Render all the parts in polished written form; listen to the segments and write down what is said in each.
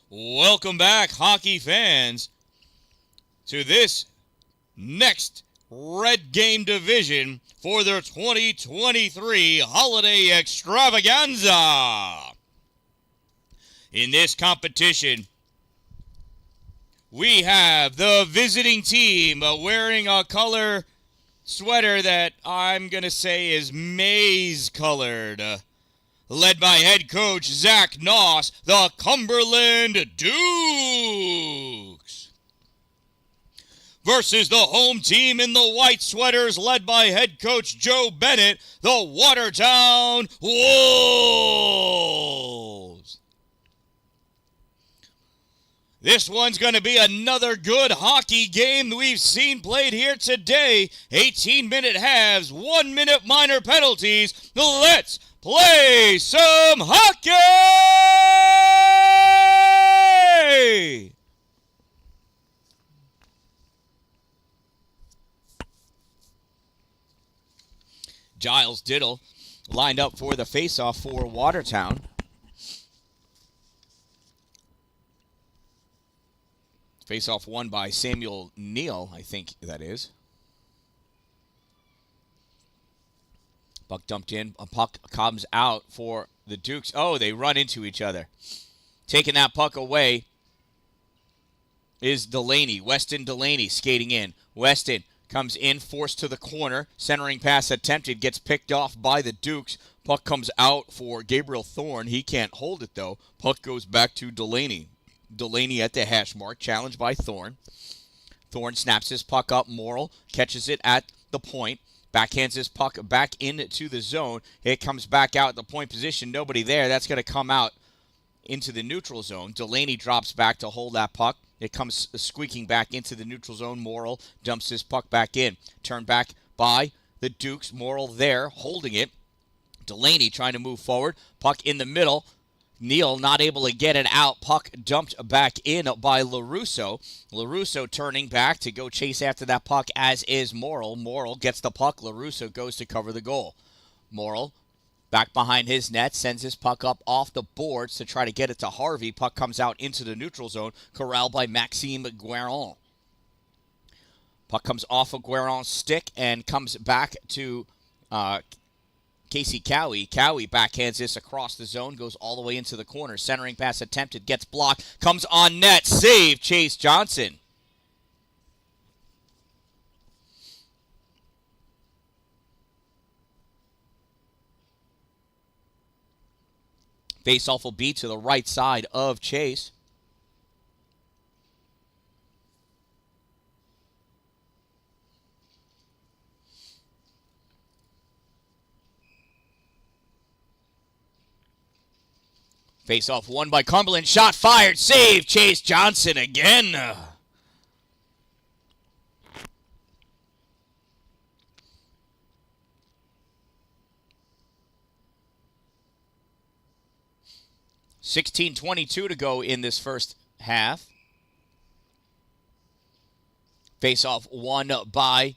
Welcome back, hockey fans, to this next Red Game division for their 2023 Holiday Extravaganza. In this competition, we have the visiting team wearing a color sweater that I'm going to say is maize-colored. Led by head coach Zach Noss, the Cumberland Dukes. Versus the home team in the white sweaters, led by head coach Joe Bennett, the Watertown Wolves. This one's going to be another good hockey game we've seen played here today. 18-minute halves, 1-minute minor penalties. Let's play some hockey! Giles Diddle lined up for the faceoff for Watertown. Faceoff won by Samuel Neal, I think that is. Puck dumped in. A puck comes out for the Dukes. Oh, they run into each other. Taking that puck away is Delaney. Weston Delaney skating in. Weston comes in, forced to the corner. Centering pass attempted. Gets picked off by the Dukes. Puck comes out for Gabriel Thorne. He can't hold it, though. Puck goes back to Delaney. Delaney at the hash mark. Challenged by Thorne. Thorne snaps his puck up. Morrill catches it at the point. Backhands his puck back into the zone. It comes back out at the point position. Nobody there. That's going to come out into the neutral zone. Delaney drops back to hold that puck. It comes squeaking back into the neutral zone. Morrill dumps his puck back in. Turned back by the Dukes. Morrill there holding it. Delaney trying to move forward. Puck in the middle. Neal not able to get it out. Puck dumped back in by LaRusso. LaRusso turning back to go chase after that puck, as is Morrill. Morrill gets the puck. LaRusso goes to cover the goal. Morrill back behind his net, sends his puck up off the boards to try to get it to Harvey. Puck comes out into the neutral zone, corralled by Maxime Guerin. Puck comes off of Guerin's stick and comes back to Casey Cowie. Cowie backhands this across the zone, goes all the way into the corner. Centering pass attempted, gets blocked, comes on net. Save, Chase Johnson. Faceoff will be to the right side of Chase. Faceoff won by Cumberland. Shot fired. Save. Chase Johnson again. .16:22 to go in this first half. Faceoff won by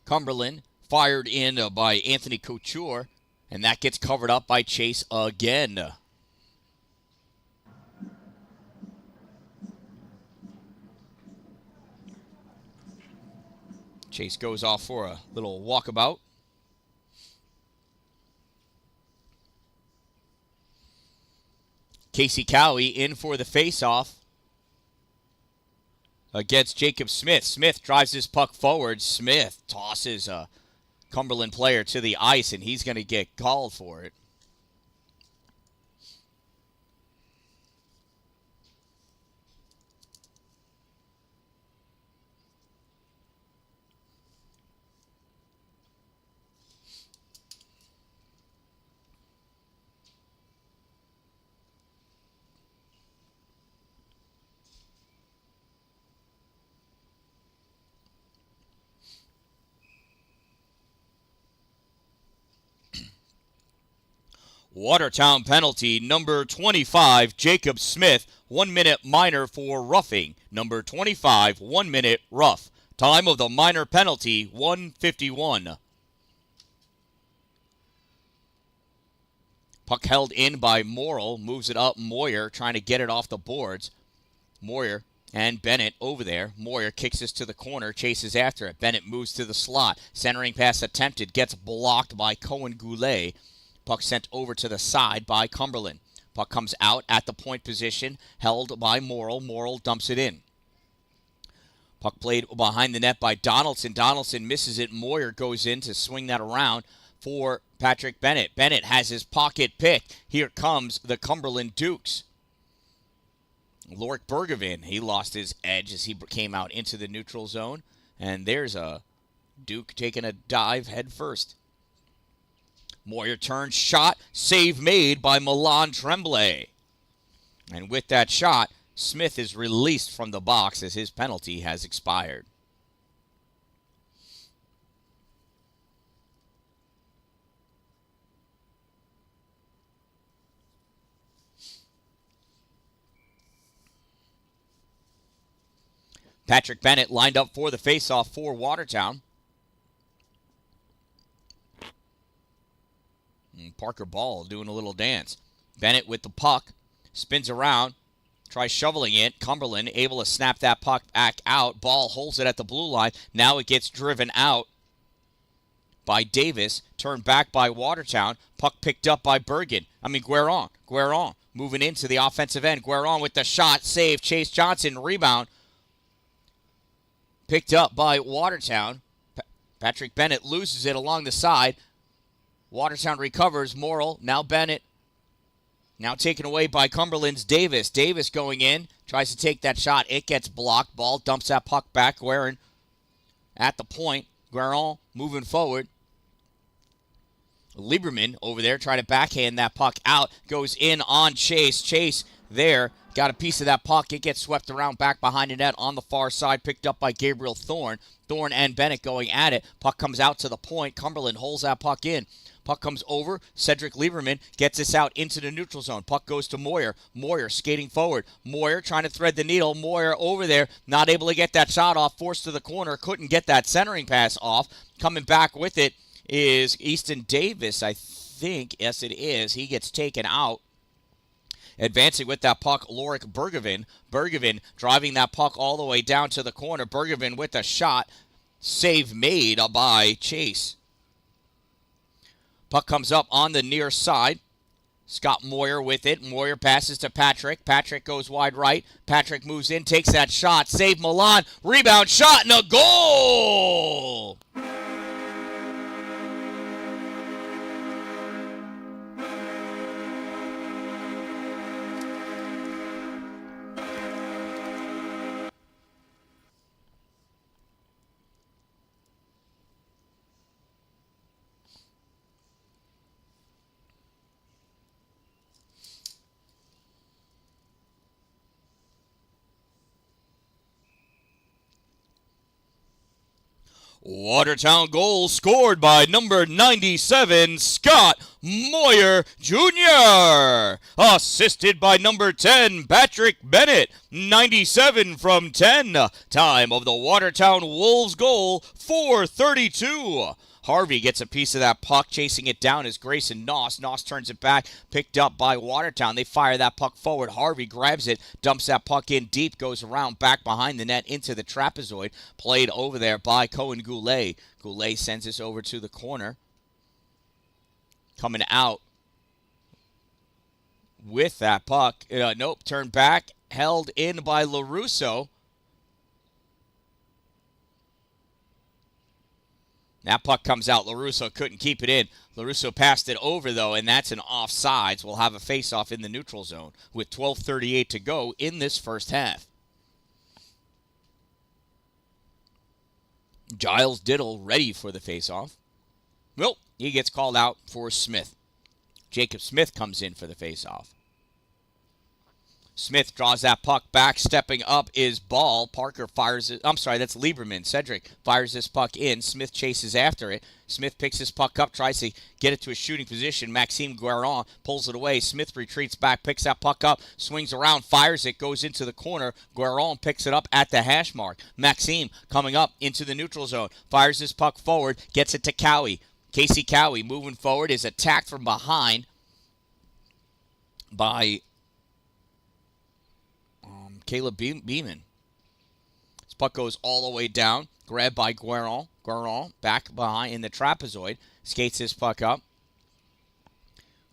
Cumberland. Fired in by Anthony Couture. And that gets covered up by Chase again. Chase goes off for a little walkabout. Casey Cowie in for the faceoff against Jacob Smith. Smith drives his puck forward. Smith tosses a Cumberland player to the ice, and he's going to get called for it. Watertown penalty, number 25, Jacob Smith, 1 minute minor for roughing. Number 25, 1 minute rough. Time of the minor penalty, 1:51. Puck held in by Morrill. Moves it up. Moyer trying to get it off the boards. Moyer and Bennett over there. Moyer kicks this to the corner. Chases after it. Bennett moves to the slot. Centering pass attempted. Gets blocked by Cohen Goulet. Puck sent over to the side by Cumberland. Puck comes out at the point position. Held by Morrill. Morrill dumps it in. Puck played behind the net by Donaldson. Donaldson misses it. Moyer goes in to swing that around for Patrick Bennett. Bennett has his pocket picked. Here comes the Cumberland Dukes. Lorik Bergevin, he lost his edge as he came out into the neutral zone. And there's a Duke taking a dive head first. Moyer turns, shot, save made by Milan Tremblay. And with that shot, Smith is released from the box as his penalty has expired. Patrick Bennett lined up for the faceoff for Watertown. And Parker Ball doing a little dance. Bennett with the puck, spins around, tries shoveling it. Cumberland able to snap that puck back out. Ball holds it at the blue line. Now it gets driven out by Davis. Turned back by Watertown. Puck picked up by Guerin. Guerin moving into the offensive end. Guerin with the shot. Save. Chase Johnson. Rebound. Picked up by Watertown. Patrick Bennett loses it along the side. Watertown recovers. Morrill. Now Bennett. Now taken away by Cumberland's Davis. Davis going in. Tries to take that shot. It gets blocked. Ball dumps that puck back. Guerin at the point. Guerin moving forward. Lieberman over there trying to backhand that puck out. Goes in on Chase. Chase there. Got a piece of that puck. It gets swept around back behind the net on the far side. Picked up by Gabriel Thorne. Thorne and Bennett going at it. Puck comes out to the point. Cumberland holds that puck in. Puck comes over. Cedric Lieberman gets this out into the neutral zone. Puck goes to Moyer. Moyer skating forward. Moyer trying to thread the needle. Moyer over there. Not able to get that shot off. Forced to the corner. Couldn't get that centering pass off. Coming back with it is Easton Davis, I think. Yes, it is. He gets taken out. Advancing with that puck, Lorik Bergevin. Bergevin driving that puck all the way down to the corner. Bergevin with a shot. Save made by Chase. Puck comes up on the near side. Scott Moyer with it. Moyer passes to Patrick. Patrick goes wide right. Patrick moves in, takes that shot. Save Milan. Rebound shot and a goal! Watertown goal scored by number 97, Scott Moyer Jr. Assisted by number 10, Patrick Bennett. 97 from 10. Time of the Watertown Wolves goal, 4:32. Harvey gets a piece of that puck. Chasing it down is Grayson Noss. Noss turns it back. Picked up by Watertown. They fire that puck forward. Harvey grabs it. Dumps that puck in deep. Goes around back behind the net into the trapezoid. Played over there by Cohen Goulet. Goulet sends this over to the corner. Coming out with that puck. Nope. Turned back. Held in by LaRusso. That puck comes out. LaRusso couldn't keep it in. LaRusso passed it over, though, and that's an offsides. We'll have a face-off in the neutral zone with 12:38 to go in this first half. Giles Diddle ready for the face-off. Well, he gets called out for Smith. Jacob Smith comes in for the face-off. Smith draws that puck back. Stepping up is Ball. Parker fires it. I'm sorry, that's Lieberman. Cedric fires this puck in. Smith chases after it. Smith picks this puck up, tries to get it to a shooting position. Maxime Guerin pulls it away. Smith retreats back, picks that puck up, swings around, fires it, goes into the corner. Guerin picks it up at the hash mark. Maxime coming up into the neutral zone. Fires this puck forward, gets it to Cowie. Casey Cowie moving forward is attacked from behind by Caleb Beeman. This puck goes all the way down. Grabbed by Guerin. Guerin back behind in the trapezoid. Skates his puck up.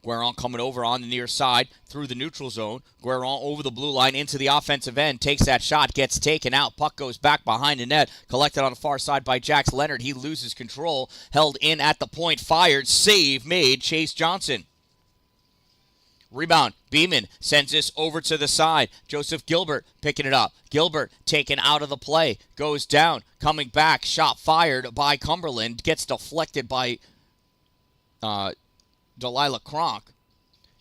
Guerin coming over on the near side through the neutral zone. Guerin over the blue line into the offensive end. Takes that shot, gets taken out. Puck goes back behind the net. Collected on the far side by Jax Leonard. He loses control. Held in at the point. Fired. Save made. Chase Johnson. Rebound. Beeman sends this over to the side. Joseph Gilbert picking it up. Gilbert taken out of the play. Goes down. Coming back. Shot fired by Cumberland. Gets deflected by Delilah Kronk.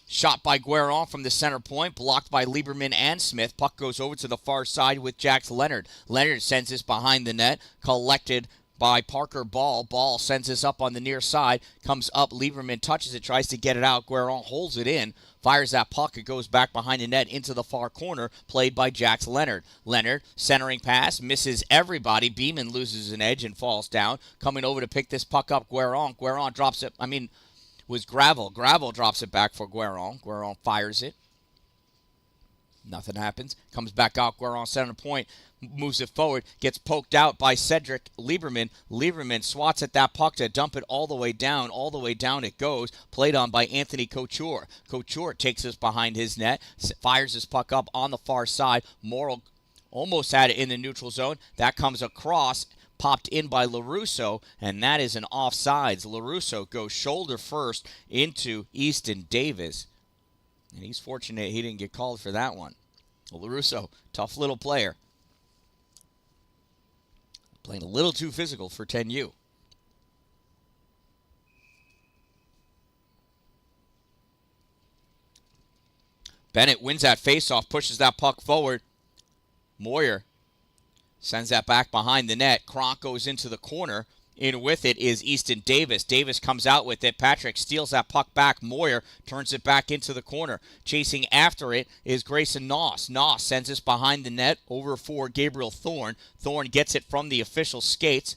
Shot by Guerin from the center point. Blocked by Lieberman and Smith. Puck goes over to the far side with Jax Leonard. Leonard sends this behind the net. Collected by Parker Ball. Ball sends this up on the near side. Comes up. Lieberman touches it. Tries to get it out. Guerin holds it in. Fires that puck. It goes back behind the net into the far corner. Played by Jax Leonard. Leonard centering pass. Misses everybody. Beeman loses an edge and falls down. Coming over to pick this puck up. Guerin. Guerin drops it. Was Gravel. Gravel drops it back for Guerin. Guerin fires it. Nothing happens. Comes back out. Guerin center point. Moves it forward. Gets poked out by Cedric Lieberman. Lieberman swats at that puck to dump it all the way down. All the way down it goes. Played on by Anthony Couture. Couture takes this behind his net. Fires his puck up on the far side. Morrill almost had it in the neutral zone. That comes across. Popped in by LaRusso, and that is an offsides. LaRusso goes shoulder first into Easton Davis. And he's fortunate he didn't get called for that one. Well, LaRusso, tough little player. Playing a little too physical for 10U. Bennett wins that faceoff, pushes that puck forward. Moyer sends that back behind the net. Kronk goes into the corner. In with it is Easton Davis. Davis comes out with it. Patrick steals that puck back. Moyer turns it back into the corner. Chasing after it is Grayson Noss. Noss sends this behind the net over for Gabriel Thorne. Thorne gets it from the official skates.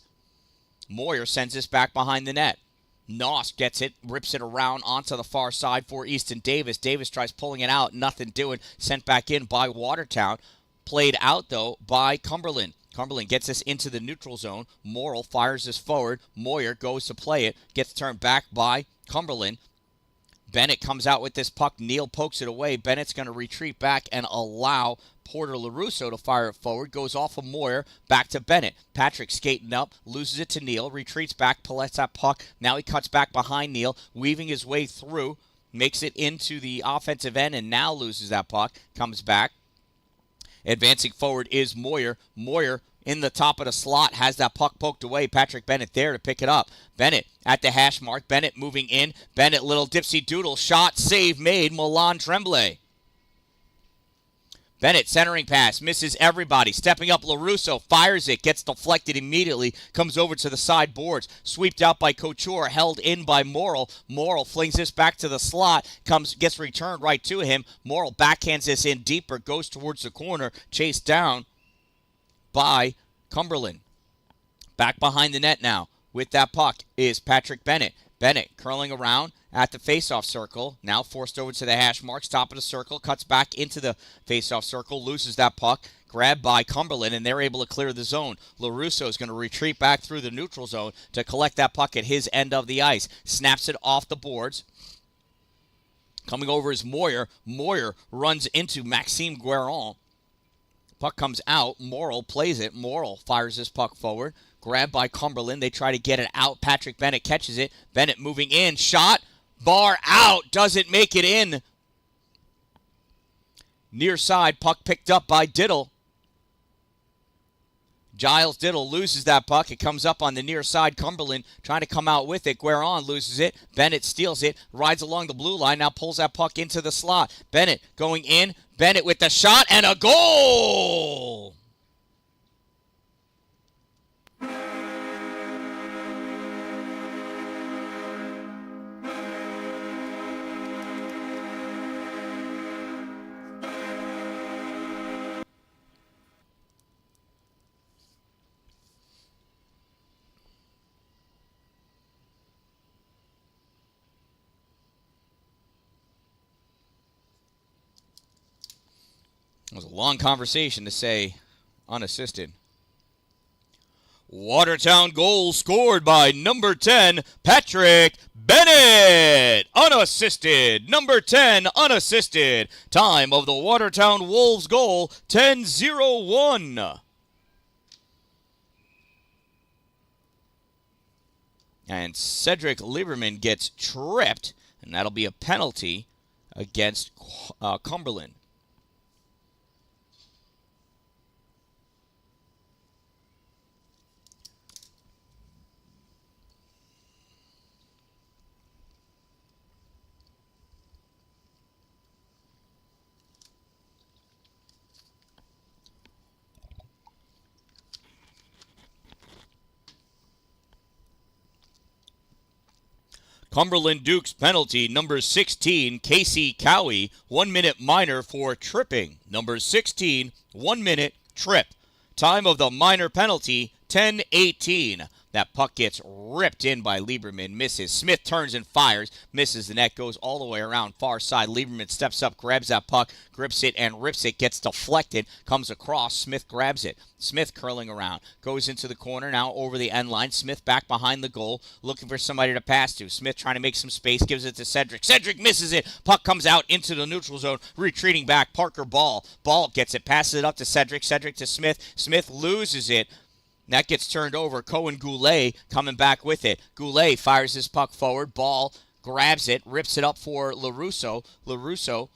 Moyer sends this back behind the net. Noss gets it, rips it around onto the far side for Easton Davis. Davis tries pulling it out. Nothing doing. Sent back in by Watertown. Played out, though, by Cumberland. Cumberland gets this into the neutral zone. Morrill fires this forward. Moyer goes to play it. Gets turned back by Cumberland. Bennett comes out with this puck. Neal pokes it away. Bennett's going to retreat back and allow Porter LaRusso to fire it forward. Goes off of Moyer. Back to Bennett. Patrick skating up. Loses it to Neal. Retreats back. Pulls that puck. Now he cuts back behind Neal. Weaving his way through. Makes it into the offensive end and now loses that puck. Comes back. Advancing forward is Moyer. Moyer in the top of the slot has that puck poked away. Patrick Bennett there to pick it up. Bennett at the hash mark. Bennett moving in. Bennett, little dipsy doodle. Shot, save made. Milan Tremblay. Bennett centering pass. Misses everybody. Stepping up, LaRusso fires it. Gets deflected immediately. Comes over to the side boards. Sweeped out by Couture. Held in by Morrill. Morrill flings this back to the slot. Gets returned right to him. Morrill backhands this in deeper. Goes towards the corner. Chased down by Cumberland. Back behind the net now with that puck is Patrick Bennett. Bennett curling around at the faceoff circle. Now forced over to the hash marks. Top of the circle. Cuts back into the faceoff circle. Loses that puck. Grabbed by Cumberland, and they're able to clear the zone. LaRusso is going to retreat back through the neutral zone to collect that puck at his end of the ice. Snaps it off the boards. Coming over is Moyer. Moyer runs into Maxime Guerin. Puck comes out. Morrill plays it. Morrill fires this puck forward. Grabbed by Cumberland. They try to get it out. Patrick Bennett catches it. Bennett moving in. Shot. Bar out. Doesn't make it in. Near side. Puck picked up by Diddle. Giles Diddle loses that puck. It comes up on the near side. Cumberland trying to come out with it. Guerin loses it. Bennett steals it. Rides along the blue line. Now pulls that puck into the slot. Bennett going in. Bennett with the shot and a goal! was a long conversation to say unassisted. Watertown goal scored by number 10, Patrick Bennett. Unassisted. Number 10, unassisted. Time of the Watertown Wolves goal, 10:01. And Cedric Lieberman gets tripped, and that'll be a penalty against Cumberland. Cumberland Dukes penalty, number 16, Casey Cowie, 1 minute minor for tripping. Number 16, 1 minute trip. Time of the minor penalty, 10:18. That puck gets ripped in by Lieberman, misses. Smith turns and fires, misses the net, goes all the way around far side. Lieberman steps up, grabs that puck, grips it and rips it, gets deflected, comes across. Smith grabs it. Smith curling around, goes into the corner, now over the end line. Smith back behind the goal, looking for somebody to pass to. Smith trying to make some space, gives it to Cedric. Cedric misses it. Puck comes out into the neutral zone, retreating back. Parker Ball gets it, passes it up to Cedric. Cedric to Smith. Smith loses it. That gets turned over. Cohen Goulet coming back with it. Goulet fires his puck forward. Ball grabs it, rips it up for LaRusso. LaRusso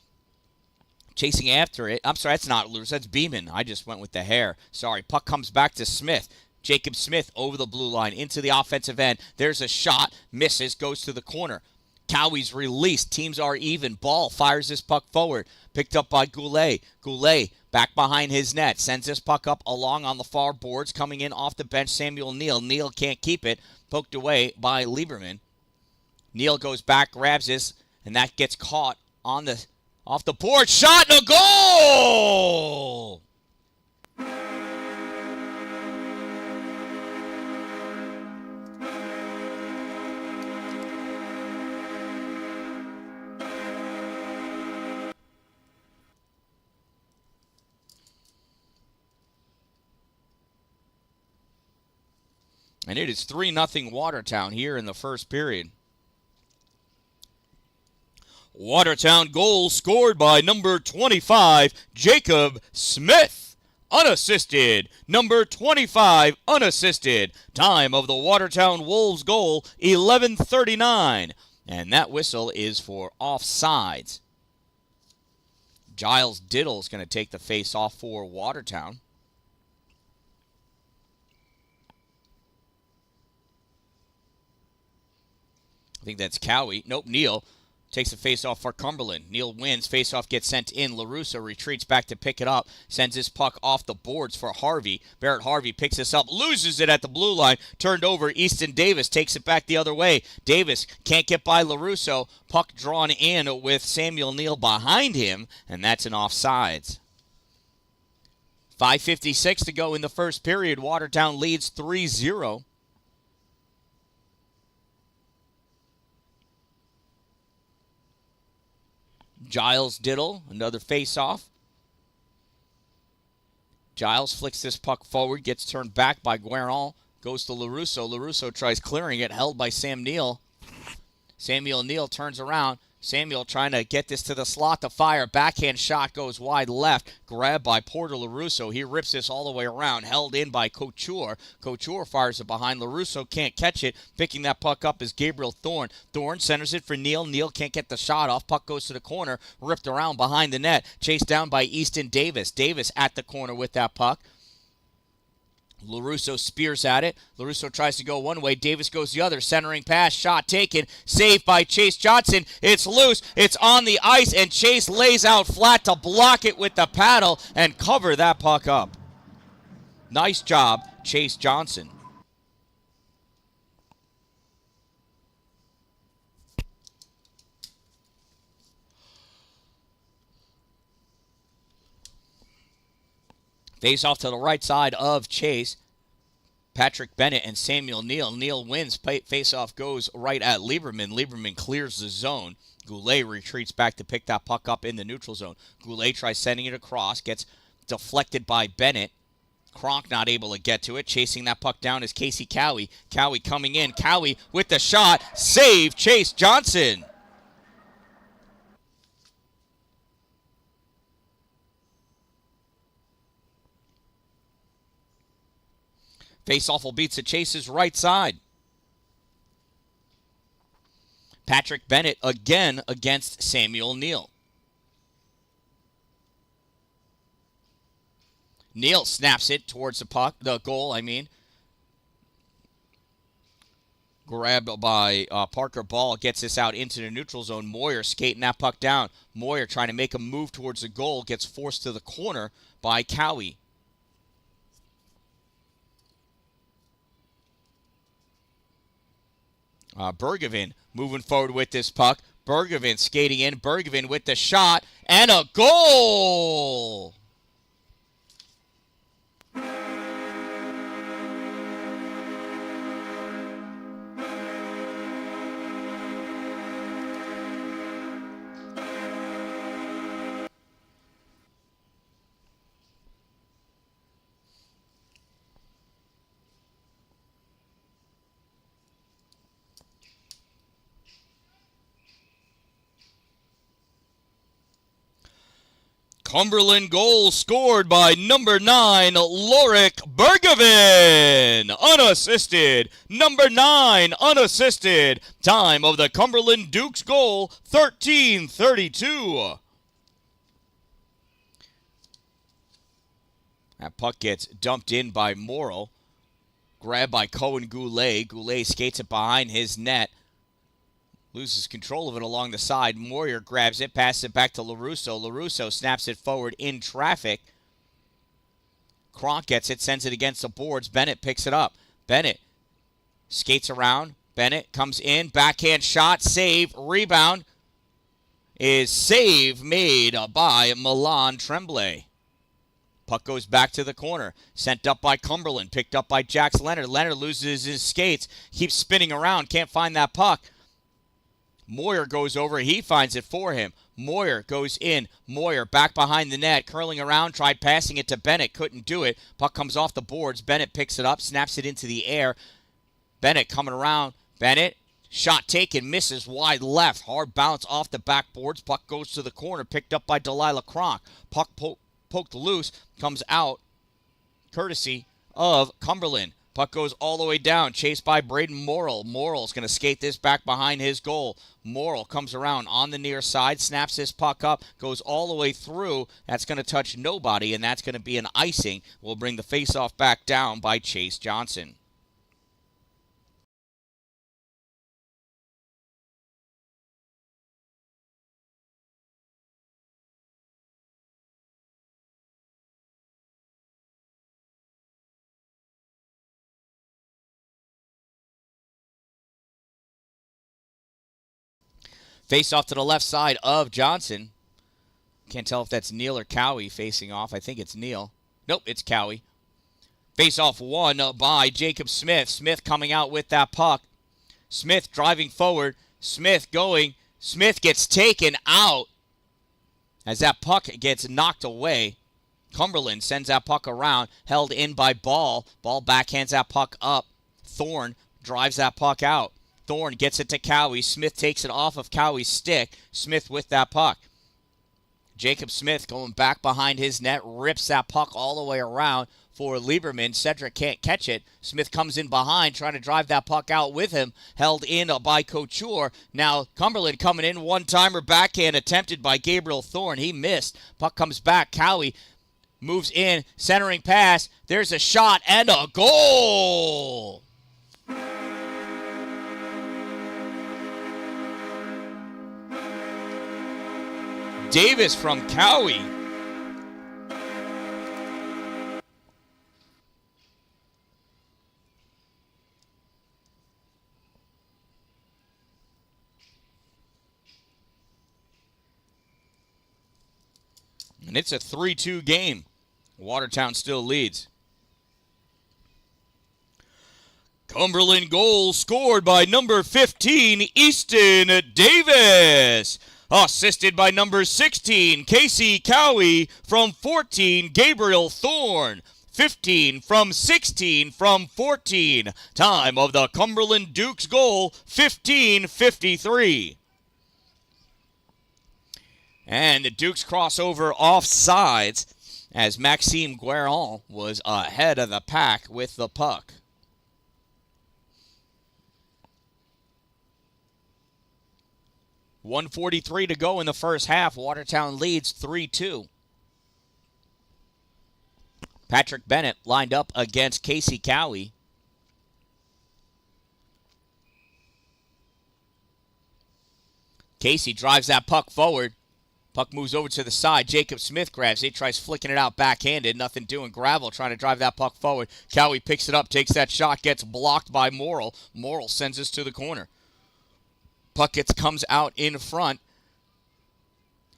chasing after it. I'm sorry, that's not LaRusso. That's Beeman. I just went with the hair. Sorry. Puck comes back to Smith. Jacob Smith over the blue line into the offensive end. There's a shot. Misses. Goes to the corner. Cowie's released. Teams are even. Ball fires this puck forward. Picked up by Goulet. Goulet back behind his net. Sends this puck up along on the far boards. Coming in off the bench, Samuel Neal. Neal can't keep it. Poked away by Lieberman. Neal goes back, grabs this, and that gets caught on the off the board. Shot and a goal! And it is 3-0 Watertown here in the first period. Watertown goal scored by number 25, Jacob Smith. Unassisted. Number 25, unassisted. Time of the Watertown Wolves goal, 11:39. And that whistle is for offsides. Giles Diddle is going to take the face off for Watertown. I think that's Cowie. Nope, Neal takes the face-off for Cumberland. Neal wins. Face-off gets sent in. LaRusso retreats back to pick it up. Sends his puck off the boards for Harvey. Barrett Harvey picks this up. Loses it at the blue line. Turned over. Easton Davis takes it back the other way. Davis can't get by LaRusso. Puck drawn in with Samuel Neal behind him. And that's an offsides. 5:56 to go in the first period. Watertown leads 3-0. Giles Diddle, another face-off. Giles flicks this puck forward, gets turned back by Guerin, goes to LaRusso. LaRusso tries clearing it, held by Sam Neal. Samuel Neal turns around. Samuel trying to get this to the slot to fire. Backhand shot goes wide left. Grabbed by Porter LaRusso. He rips this all the way around. Held in by Couture. Couture fires it behind. LaRusso can't catch it. Picking that puck up is Gabriel Thorne. Thorne centers it for Neal. Neal can't get the shot off. Puck goes to the corner. Ripped around behind the net. Chased down by Easton Davis. Davis at the corner with that puck. LaRusso spears at it. LaRusso tries to go one way. Davis goes the other. Centering pass. Shot taken. Saved by Chase Johnson. It's loose. It's on the ice, and Chase lays out flat to block it with the paddle and cover that puck up. Nice job, Chase Johnson. Face off to the right side of Chase. Patrick Bennett and Samuel Neal. Neal wins. Faceoff goes right at Lieberman. Lieberman clears the zone. Goulet retreats back to pick that puck up in the neutral zone. Goulet tries sending it across. Gets deflected by Bennett. Kronk not able to get to it. Chasing that puck down is Casey Cowie. Cowie coming in. Cowie with the shot. Save Chase Johnson. Faceoff beats the Chase's right side. Patrick Bennett again against Samuel Neal. Neal snaps it towards the goal, Grabbed by Parker Ball, gets this out into the neutral zone. Moyer skating that puck down. Moyer trying to make a move towards the goal, gets forced to the corner by Cowie. Bergevin moving forward with this puck. Bergevin skating in. Bergevin with the shot and a goal! Cumberland goal scored by number 9, Lorik Bergevin. Unassisted. Number 9, unassisted. Time of the Cumberland Dukes goal, 13:32. That puck gets dumped in by Morrill. Grabbed by Cohen Goulet. Goulet skates it behind his net. Loses control of it along the side. Moyer grabs it, passes it back to LaRusso. LaRusso snaps it forward in traffic. Kronk gets it, sends it against the boards. Bennett picks it up. Bennett skates around. Bennett comes in, backhand shot, save, rebound. Is save made by Milan Tremblay. Puck goes back to the corner. Sent up by Cumberland, picked up by Jax Leonard. Leonard loses his skates, keeps spinning around, can't find that puck. Moyer goes over. He finds it for him. Moyer goes in. Moyer back behind the net, curling around, tried passing it to Bennett. Couldn't do it. Puck comes off the boards. Bennett picks it up, snaps it into the air. Bennett coming around. Bennett, shot taken, misses wide left. Hard bounce off the backboards. Puck goes to the corner, picked up by Delilah Kronk. Puck poked loose, comes out, courtesy of Cumberland. Puck goes all the way down, chased by Braden Morrill. Morrill's going to skate this back behind his goal. Morrill comes around on the near side, snaps this puck up, goes all the way through. That's going to touch nobody, and that's going to be an icing. Will bring the faceoff back down by Chase Johnson. Face off to the left side of Johnson. Can't tell if that's Neal or Cowie facing off. I think it's Neal. Nope, it's Cowie. Face off won by Jacob Smith. Smith coming out with that puck. Smith driving forward. Smith going. Smith gets taken out as that puck gets knocked away. Cumberland sends that puck around. Held in by Ball. Ball backhands that puck up. Thorne drives that puck out. Thorne gets it to Cowie. Smith takes it off of Cowie's stick. Smith with that puck. Jacob Smith going back behind his net. Rips that puck all the way around for Lieberman. Cedric can't catch it. Smith comes in behind trying to drive that puck out with him. Held in by Couture. Now Cumberland coming in. One-timer backhand attempted by Gabriel Thorne. He missed. Puck comes back. Cowie moves in. Centering pass. There's a shot and a goal! Davis from Cowie. And it's a 3-2 game. Watertown still leads. Cumberland goal scored by number 15, Easton Davis. Assisted by number 16, Casey Cowie. From 14, Gabriel Thorne. 15 from 16 from 14. Time of the Cumberland Dukes goal, 15:53. And the Dukes cross over offsides as Maxime Guérin was ahead of the pack with the puck. .143 to go in the first half. Watertown leads 3-2. Patrick Bennett lined up against Casey Cowie. Casey drives that puck forward. Puck moves over to the side. Jacob Smith grabs it, tries flicking it out backhanded. Nothing doing. Gravel trying to drive that puck forward. Cowie picks it up, takes that shot, gets blocked by Morrill. Morrill sends us to the corner. Puck comes out in front.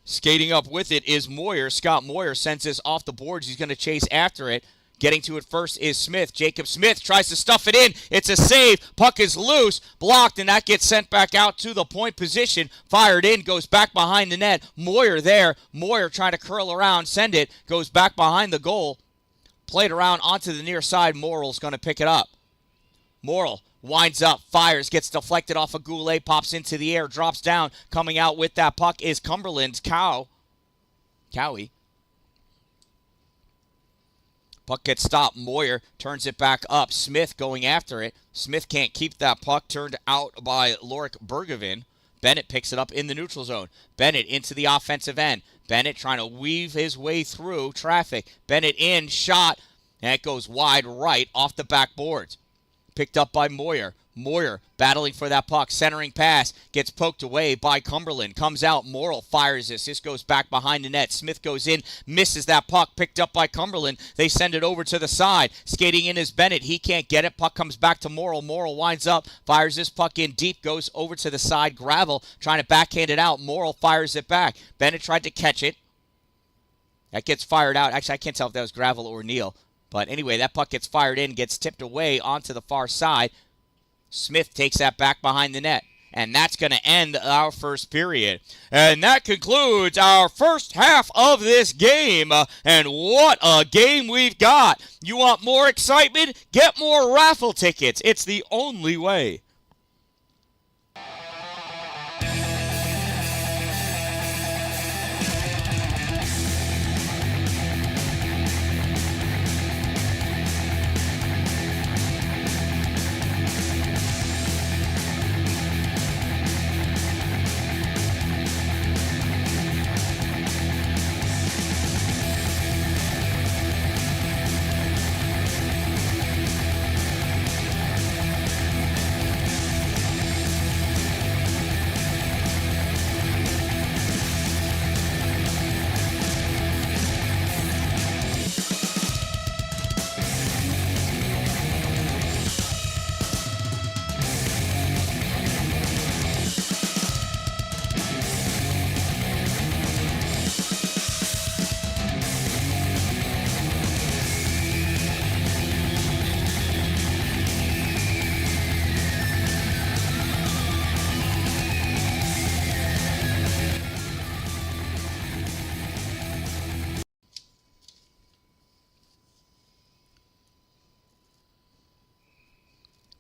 Skating up with it is Moyer. Scott Moyer sends this off the boards. He's going to chase after it. Getting to it first is Smith. Jacob Smith tries to stuff it in. It's a save. Puck is loose, blocked, and that gets sent back out to the point position. Fired in, goes back behind the net. Moyer there. Moyer trying to curl around, send it. Goes back behind the goal. Played around onto the near side. Morrill's going to pick it up. Morrill winds up, fires, gets deflected off of Goulet, pops into the air, drops down. Coming out with that puck is Cumberland's Cowie. Puck gets stopped. Moyer turns it back up. Smith going after it. Smith can't keep that puck. Turned out by Lorik Bergevin. Bennett picks it up in the neutral zone. Bennett into the offensive end. Bennett trying to weave his way through traffic. Bennett in, shot, and it goes wide right off the backboards. Picked up by Moyer. Moyer battling for that puck. Centering pass. Gets poked away by Cumberland. Comes out. Morrill fires this. This goes back behind the net. Smith goes in. Misses that puck. Picked up by Cumberland. They send it over to the side. Skating in is Bennett. He can't get it. Puck comes back to Morrill. Morrill winds up. Fires this puck in deep. Goes over to the side. Gravel trying to backhand it out. Morrill fires it back. Bennett tried to catch it. That gets fired out. Actually, I can't tell if that was Gravel or Neal. But anyway, that puck gets fired in, gets tipped away onto the far side. Smith takes that back behind the net. And that's going to end our first period. And that concludes our first half of this game. And what a game we've got. You want more excitement? Get more raffle tickets. It's the only way.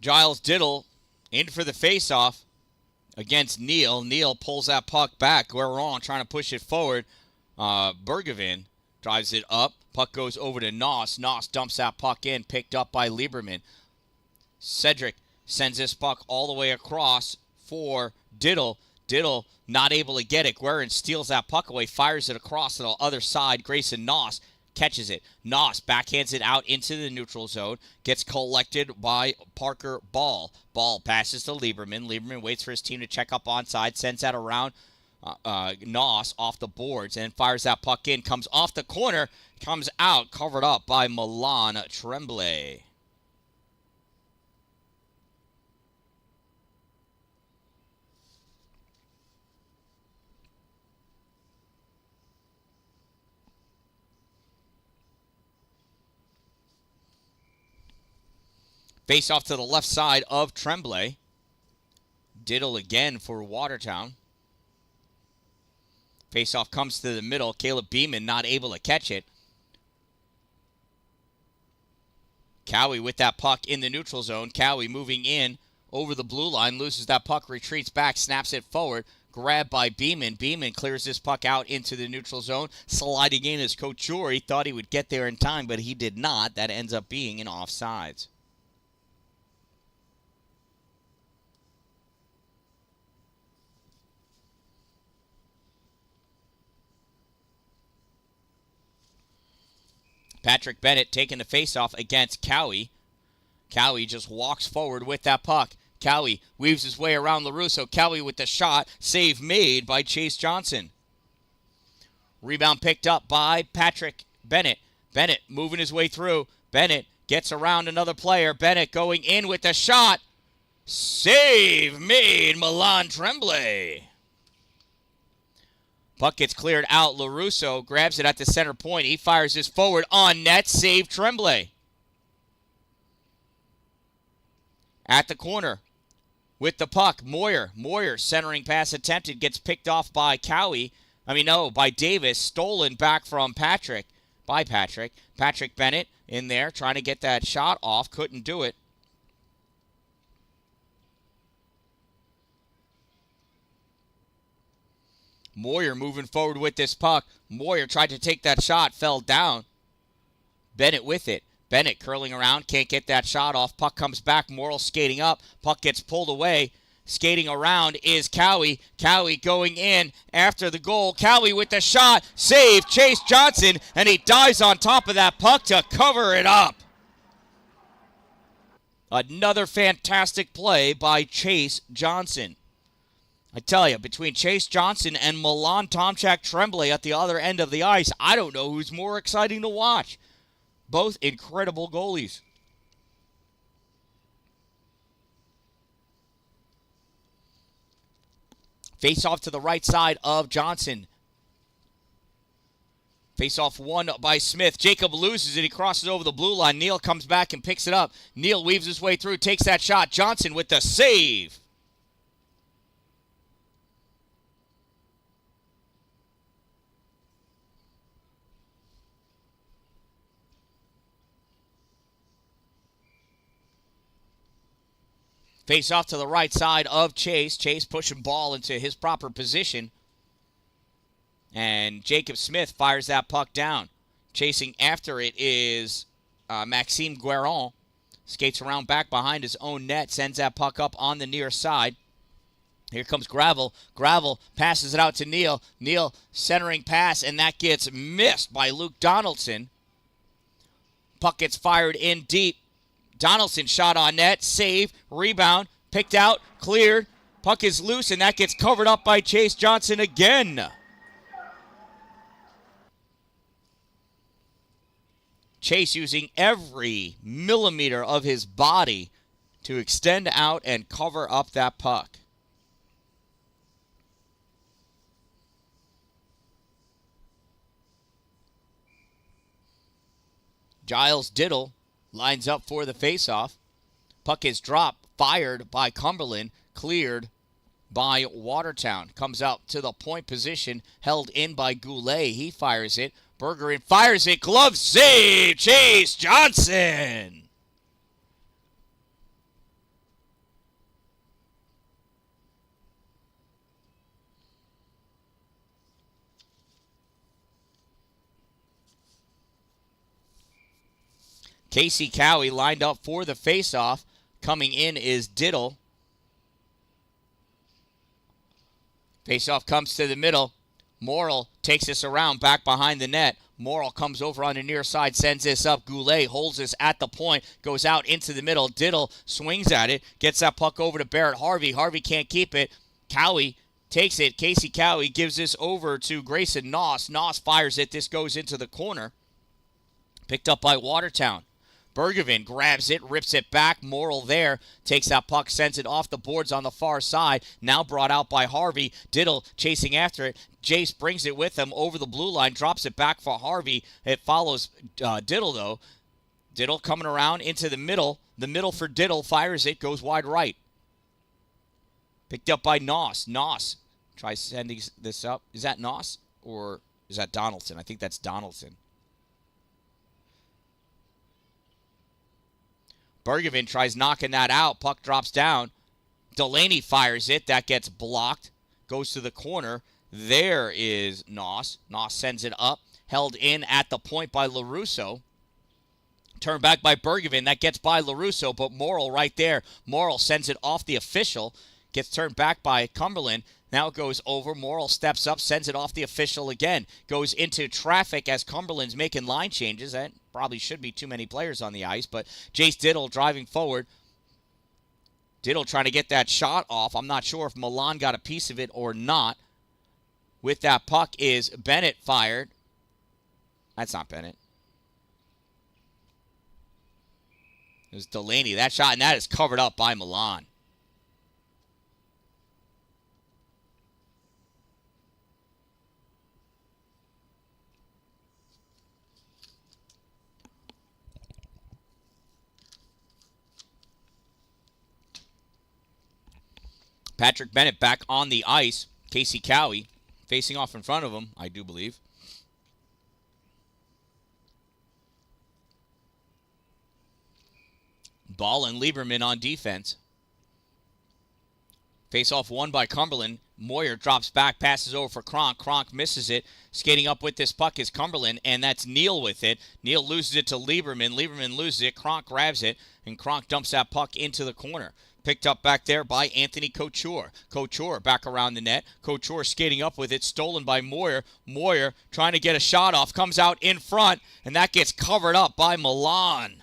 Giles Diddle in for the faceoff against Neal. Neal pulls that puck back. Guérin trying to push it forward. Bergevin drives it up. Puck goes over to Noss. Noss dumps that puck in, picked up by Lieberman. Cedric sends this puck all the way across for Diddle. Diddle not able to get it. Guérin steals that puck away, fires it across to the other side. Grayson Noss catches it. Noss backhands it out into the neutral zone. Gets collected by Parker Ball. Ball passes to Lieberman. Lieberman waits for his team to check up onside. Sends that around Noss off the boards and fires that puck in. Comes off the corner. Comes out. Covered up by Milan Tremblay. Face off to the left side of Tremblay. Diddle again for Watertown. Face off comes to the middle. Caleb Beeman not able to catch it. Cowie with that puck in the neutral zone. Cowie moving in over the blue line. Loses that puck, retreats back, snaps it forward. Grabbed by Beeman. Beeman clears this puck out into the neutral zone. Sliding in is Couture. He thought he would get there in time, but he did not. That ends up being an offsides. Patrick Bennett taking the faceoff against Cowie. Cowie just walks forward with that puck. Cowie weaves his way around LaRusso. Cowie with the shot. Save made by Chase Johnson. Rebound picked up by Patrick Bennett. Bennett moving his way through. Bennett gets around another player. Bennett going in with the shot. Save made, Milan Tremblay. Puck gets cleared out. LaRusso grabs it at the center point. He fires this forward on net. Save Tremblay. At the corner with the puck. Moyer centering pass attempted. Gets picked off by by Davis. Stolen back from Patrick. By Patrick. Patrick Bennett in there trying to get that shot off. Couldn't do it. Moyer moving forward with this puck. Moyer tried to take that shot, fell down. Bennett with it. Bennett curling around, can't get that shot off. Puck comes back, Morrill skating up. Puck gets pulled away. Skating around is Cowie. Cowie going in after the goal. Cowie with the shot. Save Chase Johnson, and he dives on top of that puck to cover it up. Another fantastic play by Chase Johnson. I tell you, between Chase Johnson and Milan Tomchak Tremblay at the other end of the ice, I don't know who's more exciting to watch. Both incredible goalies. Face off to the right side of Johnson. Face off won by Smith. Jacob loses it. He crosses over the blue line. Neal comes back and picks it up. Neal weaves his way through, takes that shot. Johnson with the save. Face off to the right side of Chase. Chase pushing ball into his proper position. And Jacob Smith fires that puck down. Chasing after it is Maxime Guerin. Skates around back behind his own net. Sends that puck up on the near side. Here comes Gravel. Gravel passes it out to Neal. Neal centering pass, and that gets missed by Luke Donaldson. Puck gets fired in deep. Donaldson shot on net, save, rebound, picked out, cleared. Puck is loose, and that gets covered up by Chase Johnson again. Chase using every millimeter of his body to extend out and cover up that puck. Giles Diddle lines up for the faceoff. Puck is dropped, fired by Cumberland, cleared by Watertown. Comes out to the point position, held in by Goulet. He fires it. Bergeron fires it. Glove save, Chase Johnson. Casey Cowie lined up for the faceoff. Coming in is Diddle. Faceoff comes to the middle. Morrill takes this around back behind the net. Morrill comes over on the near side, sends this up. Goulet holds this at the point, goes out into the middle. Diddle swings at it, gets that puck over to Barrett Harvey. Harvey can't keep it. Cowie takes it. Casey Cowie gives this over to Grayson Noss. Noss fires it. This goes into the corner. Picked up by Watertown. Bergevin grabs it, rips it back. Morrill there, takes that puck, sends it off the boards on the far side. Now brought out by Harvey. Diddle chasing after it. Jace brings it with him over the blue line, drops it back for Harvey. It follows Diddle, though. Diddle coming around into the middle. The middle for Diddle. Fires it. Goes wide right. Picked up by Noss. Noss tries sending this up. Is that Noss or is that Donaldson? I think that's Donaldson. Bergevin tries knocking that out. Puck drops down. Delaney fires it. That gets blocked. Goes to the corner. There is Noss. Noss sends it up. Held in at the point by LaRusso. Turned back by Bergevin. That gets by LaRusso, but Morrill right there. Morrill sends it off the official. Gets turned back by Cumberland. Now it goes over. Morrill steps up, sends it off the official again. Goes into traffic as Cumberland's making line changes. That probably should be too many players on the ice, but Jace Diddle driving forward. Diddle trying to get that shot off. I'm not sure if Milan got a piece of it or not. With that puck is Bennett fired. That's not Bennett. It was Delaney. That shot, and that is covered up by Milan. Patrick Bennett back on the ice. Casey Cowie facing off in front of him, I do believe. Ball and Lieberman on defense. Face-off won by Cumberland. Moyer drops back, passes over for Kronk. Kronk misses it. Skating up with this puck is Cumberland, and that's Neal with it. Neal loses it to Lieberman. Lieberman loses it. Kronk grabs it, and Kronk dumps that puck into the corner. Picked up back there by Anthony Couture. Couture back around the net. Couture skating up with it. Stolen by Moyer. Moyer trying to get a shot off. Comes out in front, and that gets covered up by Milan.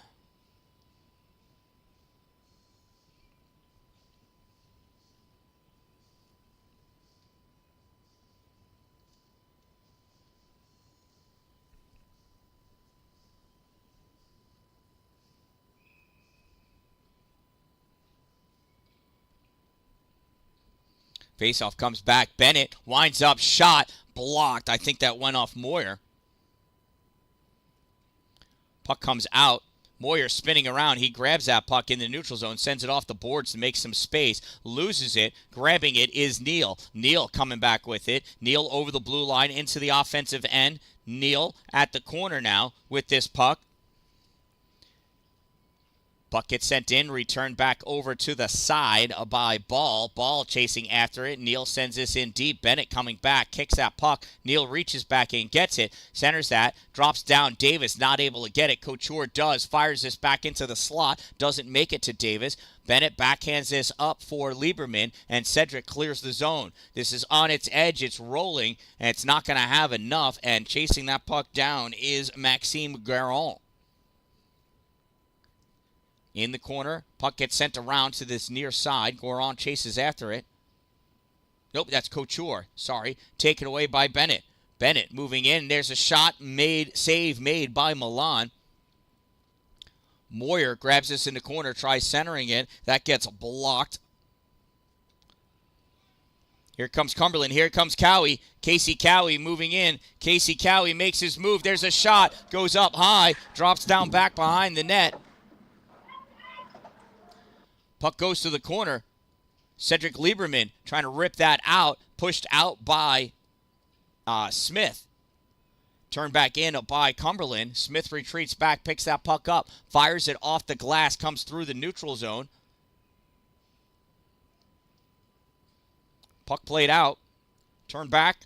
Faceoff comes back. Bennett winds up. Shot. Blocked. I think that went off Moyer. Puck comes out. Moyer spinning around. He grabs that puck in the neutral zone. Sends it off the boards to make some space. Loses it. Grabbing it is Neal. Neal coming back with it. Neal over the blue line into the offensive end. Neal at the corner now with this puck. Puck gets sent in, returned back over to the side by Ball. Ball chasing after it. Neal sends this in deep. Bennett coming back, kicks that puck. Neal reaches back in, gets it, centers that, drops down. Davis not able to get it. Couture does, fires this back into the slot, doesn't make it to Davis. Bennett backhands this up for Lieberman, and Cedric clears the zone. This is on its edge. It's rolling, and it's not going to have enough, and chasing that puck down is Maxime Garon. In the corner, puck gets sent around to this near side. Goron chases after it. Nope, that's Couture. Sorry. Taken away by Bennett. Bennett moving in. There's a shot made, save made by Milan. Moyer grabs this in the corner, tries centering it. That gets blocked. Here comes Cumberland. Here comes Cowie. Casey Cowie moving in. Casey Cowie makes his move. There's a shot. Goes up high. Drops down back behind the net. Puck goes to the corner. Cedric Lieberman trying to rip that out. Pushed out by Smith. Turned back in by Cumberland. Smith retreats back, picks that puck up. Fires it off the glass. Comes through the neutral zone. Puck played out. Turned back.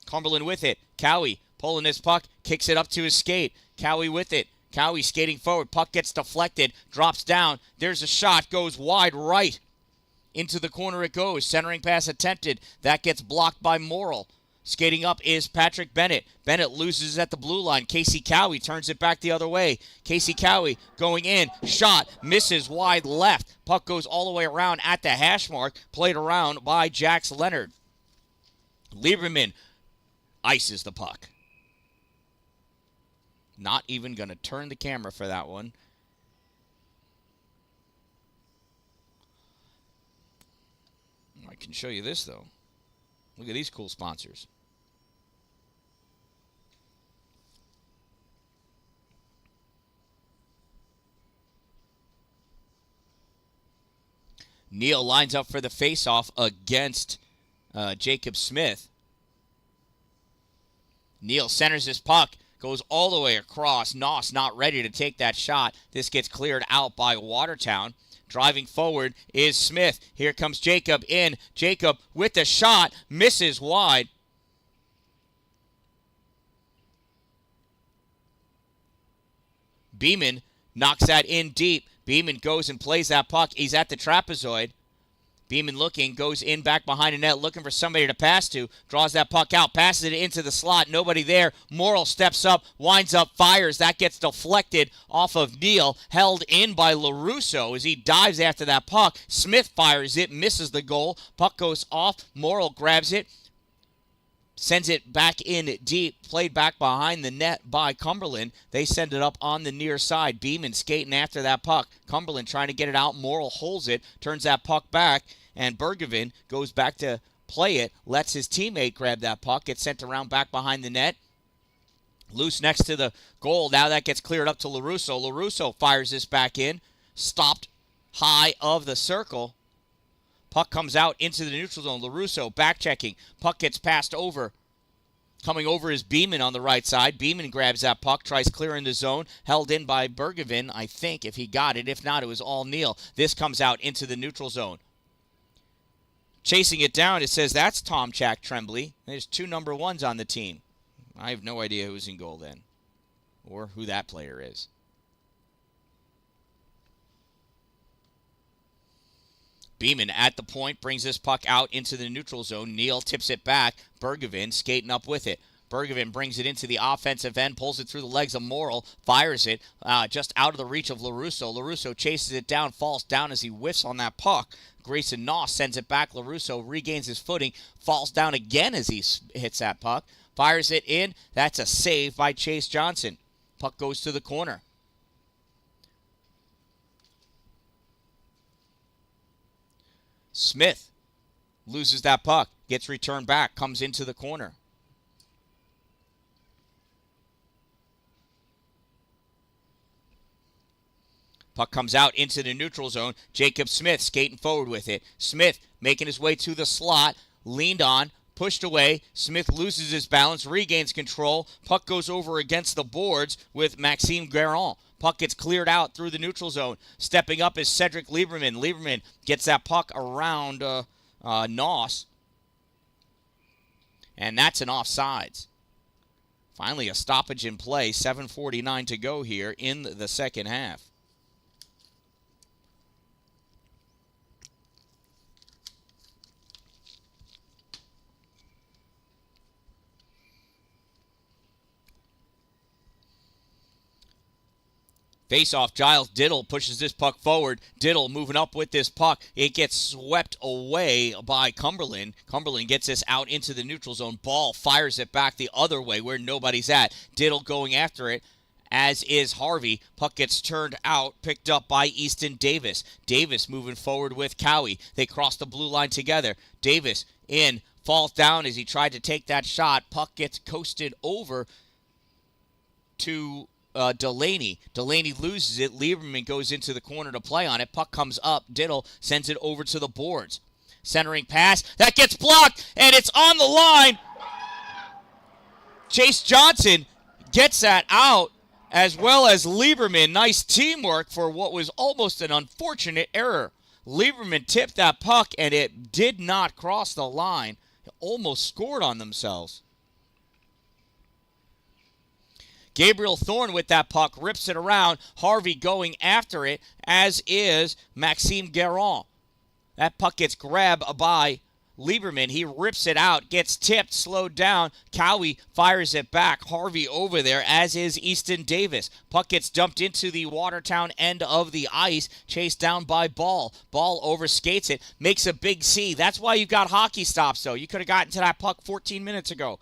Cumberland with it. Cowie pulling his puck. Kicks it up to his skate. Cowie with it. Cowie skating forward. Puck gets deflected. Drops down. There's a shot. Goes wide right. Into the corner it goes. Centering pass attempted. That gets blocked by Morrill. Skating up is Patrick Bennett. Bennett loses at the blue line. Casey Cowie turns it back the other way. Casey Cowie going in. Shot. Misses wide left. Puck goes all the way around at the hash mark. Played around by Jax Leonard. Lieberman ices the puck. Not even going to turn the camera for that one. I can show you this, though. Look at these cool sponsors. Neal lines up for the faceoff against Jacob Smith. Neal centers his puck, goes all the way across. Noss not ready to take that shot. This gets cleared out by Watertown. Driving forward is Smith. Here comes Jacob in. Jacob with the shot, misses wide. Beeman knocks that in deep. Beeman goes and plays that puck. He's at the trapezoid. Beeman looking, goes in back behind the net, looking for somebody to pass to. Draws that puck out, passes it into the slot. Nobody there. Morrill steps up, winds up, fires. That gets deflected off of Neal. Held in by LaRusso as he dives after that puck. Smith fires it, misses the goal. Puck goes off. Morrill grabs it. Sends it back in deep, played back behind the net by Cumberland. They send it up on the near side. Beeman skating after that puck. Cumberland trying to get it out. Morrill holds it, turns that puck back, and Bergevin goes back to play it, lets his teammate grab that puck, gets sent around back behind the net. Loose next to the goal. Now that gets cleared up to LaRusso. LaRusso fires this back in, stopped high of the circle. Puck comes out into the neutral zone. LaRusso back-checking. Puck gets passed over. Coming over is Beeman on the right side. Beeman grabs that puck, tries clearing the zone. Held in by Bergevin, I think, if he got it. If not, it was all Neal. This comes out into the neutral zone. Chasing it down, it says that's Tom Jack Tremblay. There's 2 number 1s on the team. I have no idea who's in goal then, or who that player is. Beeman at the point, brings this puck out into the neutral zone. Neal tips it back. Bergevin skating up with it. Bergevin brings it into the offensive end, pulls it through the legs of Morrill, fires it just out of the reach of LaRusso. LaRusso chases it down, falls down as he whiffs on that puck. Grayson Noss sends it back. LaRusso regains his footing, falls down again as he hits that puck. Fires it in. That's a save by Chase Johnson. Puck goes to the corner. Smith loses that puck, gets returned back, comes into the corner. Puck comes out into the neutral zone. Jacob Smith skating forward with it. Smith making his way to the slot, leaned on, pushed away. Smith loses his balance, regains control. Puck goes over against the boards with Maxime Guérin. Puck gets cleared out through the neutral zone. Stepping up is Cedric Lieberman. Lieberman gets that puck around Noss. And that's an offsides. Finally, a stoppage in play. 7:49 to go here in the second half. Faceoff, Giles Diddle pushes this puck forward. Diddle moving up with this puck. It gets swept away by Cumberland. Cumberland gets this out into the neutral zone. Ball fires it back the other way where nobody's at. Diddle going after it, as is Harvey. Puck gets turned out, picked up by Easton Davis. Davis moving forward with Cowie. They cross the blue line together. Davis in, falls down as he tried to take that shot. Puck gets coasted over to Delaney. Delaney loses it. Lieberman goes into the corner to play on it. Puck comes up. Diddle sends it over to the boards. Centering pass. That gets blocked, and it's on the line. Chase Johnson gets that out, as well as Lieberman. Nice teamwork for what was almost an unfortunate error. Lieberman tipped that puck, and it did not cross the line. Almost scored on themselves. Gabriel Thorne with that puck, rips it around. Harvey going after it, as is Maxime Guérin. That puck gets grabbed by Lieberman. He rips it out, gets tipped, slowed down. Cowie fires it back. Harvey over there, as is Easton Davis. Puck gets dumped into the Watertown end of the ice, chased down by Ball. Ball overskates it, makes a big C. That's why you've got hockey stops, though. You could have gotten to that puck 14 minutes ago.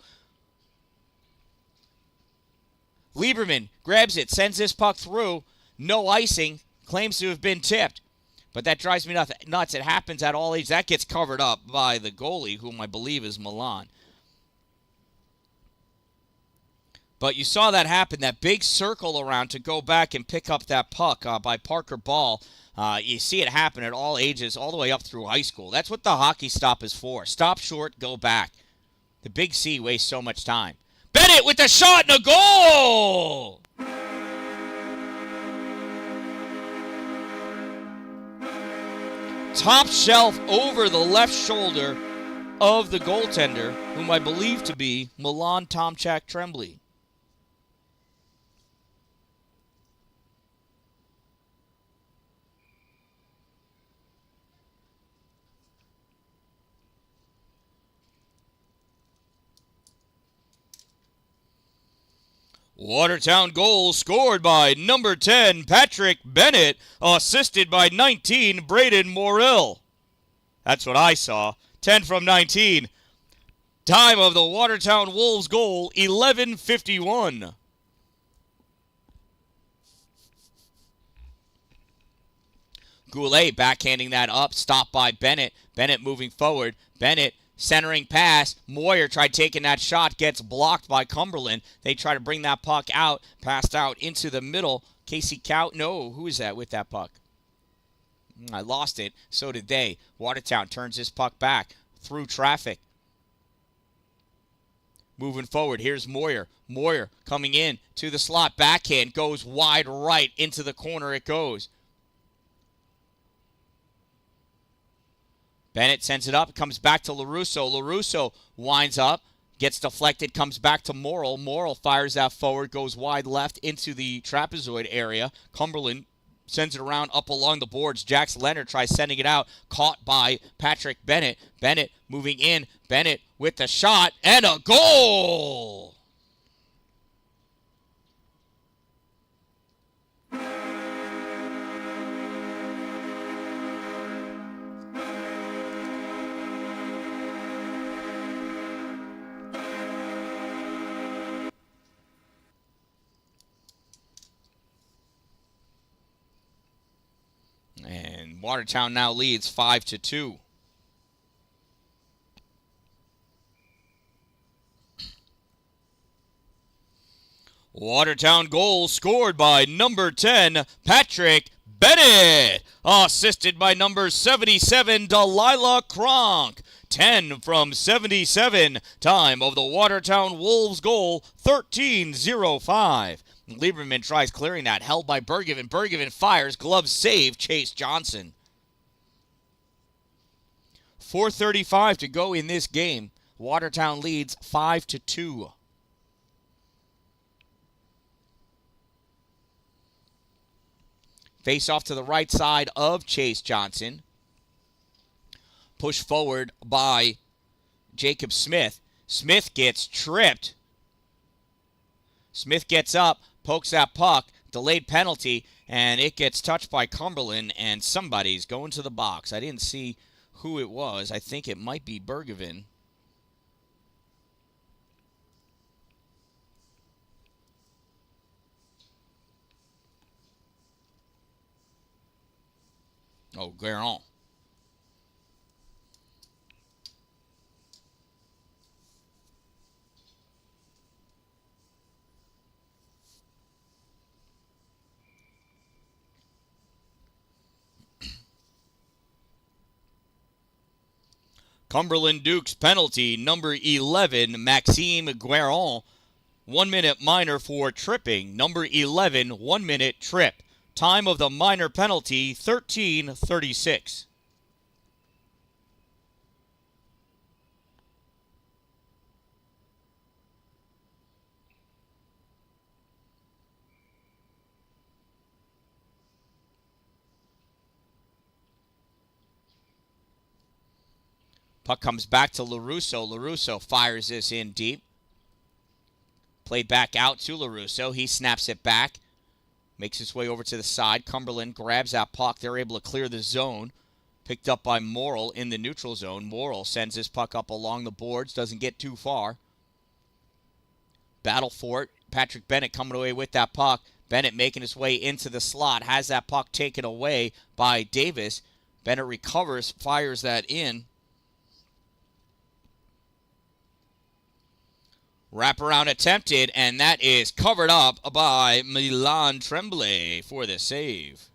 Lieberman grabs it, sends this puck through. No icing, claims to have been tipped. But that drives me nuts. It happens at all ages. That gets covered up by the goalie, whom I believe is Milan. But you saw that happen, that big circle around to go back and pick up that puck by Parker Ball. You see it happen at all ages, all the way up through high school. That's what the hockey stop is for. Stop short, go back. The Big C wastes so much time. Bennett with the shot and a goal! Top shelf over the left shoulder of the goaltender, whom I believe to be Milan Tomchak Tremblay. Watertown goal scored by number 10, Patrick Bennett, assisted by 19, Braden Morrill. That's what I saw. 10 from 19. Time of the Watertown Wolves goal, 11:51. Goulet backhanding that up, stopped by Bennett. Bennett moving forward. Bennett centering pass. Moyer tried taking that shot, gets blocked by Cumberland. They try to bring that puck out, passed out into the middle. Casey Cow, no, who is that with that puck? I lost it. So did they. Watertown turns his puck back through traffic. Moving forward, here's Moyer. Moyer coming in to the slot. Backhand goes wide right into the corner it goes. Bennett sends it up, comes back to LaRusso. LaRusso winds up, gets deflected, comes back to Morrill. Morrill fires that forward, goes wide left into the trapezoid area. Cumberland sends it around up along the boards. Jax Leonard tries sending it out, caught by Patrick Bennett. Bennett moving in. Bennett with the shot and a goal! And Watertown now leads 5-2. Watertown goal scored by number 10, Patrick Bennett. Assisted by number 77, Delilah Kronk. 10 from 77. Time of the Watertown Wolves goal, 13:05. Lieberman tries clearing that. Held by Bergevin. Bergevin fires. Glove save. Chase Johnson. 4:35 to go in this game. Watertown leads 5-2. Face off to the right side of Chase Johnson. Pushed forward by Jacob Smith. Smith gets tripped. Smith gets up, pokes that puck, delayed penalty, and it gets touched by Cumberland, and somebody's going to the box. I didn't see who it was. I think it might be Bergevin. Oh, Guerin. Cumberland Dukes penalty, number 11, Maxime Guerin. 1 minute minor for tripping. Number 11, 1 minute trip. Time of the minor penalty, 13:36. Puck comes back to LaRusso. LaRusso fires this in deep. Played back out to LaRusso. He snaps it back. Makes his way over to the side. Cumberland grabs that puck. They're able to clear the zone. Picked up by Morrill in the neutral zone. Morrill sends his puck up along the boards. Doesn't get too far. Battle for it. Patrick Bennett coming away with that puck. Bennett making his way into the slot. Has that puck taken away by Davis. Bennett recovers. Fires that in. Wraparound attempted, and that is covered up by Milan Tremblay for the save.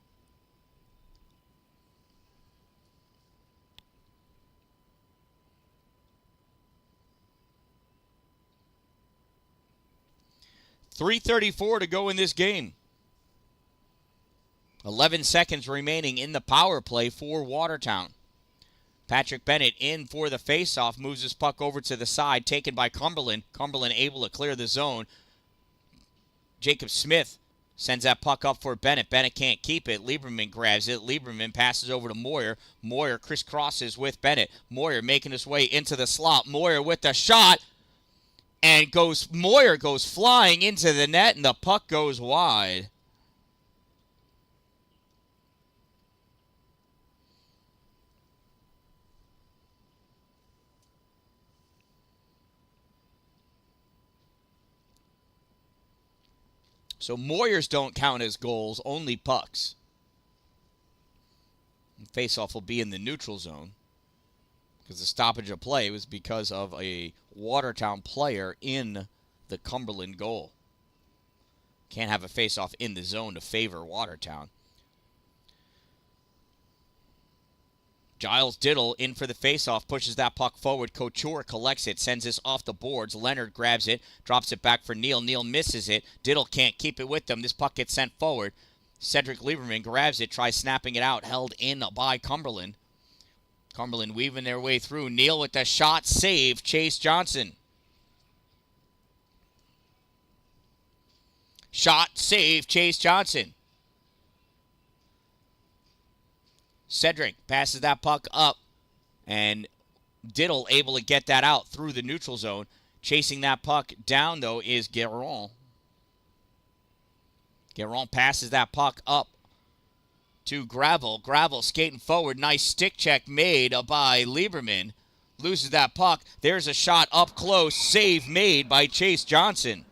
.334 to go in this game. 11 seconds remaining in the power play for Watertown. Patrick Bennett in for the faceoff, moves his puck over to the side, taken by Cumberland. Cumberland able to clear the zone. Jacob Smith sends that puck up for Bennett. Bennett can't keep it. Lieberman grabs it. Lieberman passes over to Moyer. Moyer crisscrosses with Bennett. Moyer making his way into the slot. Moyer with the shot. And Moyer goes flying into the net, and the puck goes wide. So Moyers don't count as goals, only pucks. Faceoff will be in the neutral zone because the stoppage of play was because of a Watertown player in the Cumberland goal. Can't have a faceoff in the zone to favor Watertown. Giles Diddle in for the faceoff, pushes that puck forward. Couture collects it, sends this off the boards. Leonard grabs it, drops it back for Neal. Neal misses it. Diddle can't keep it with them. This puck gets sent forward. Cedric Lieberman grabs it, tries snapping it out, held in by Cumberland. Cumberland weaving their way through. Neal with the shot, save, Chase Johnson. Shot, save, Chase Johnson. Cedric passes that puck up, and Diddle able to get that out through the neutral zone. Chasing that puck down, though, is Guerin. Guerin passes that puck up to Gravel. Gravel skating forward. Nice stick check made by Lieberman. Loses that puck. There's a shot up close. Save made by Chase Johnson.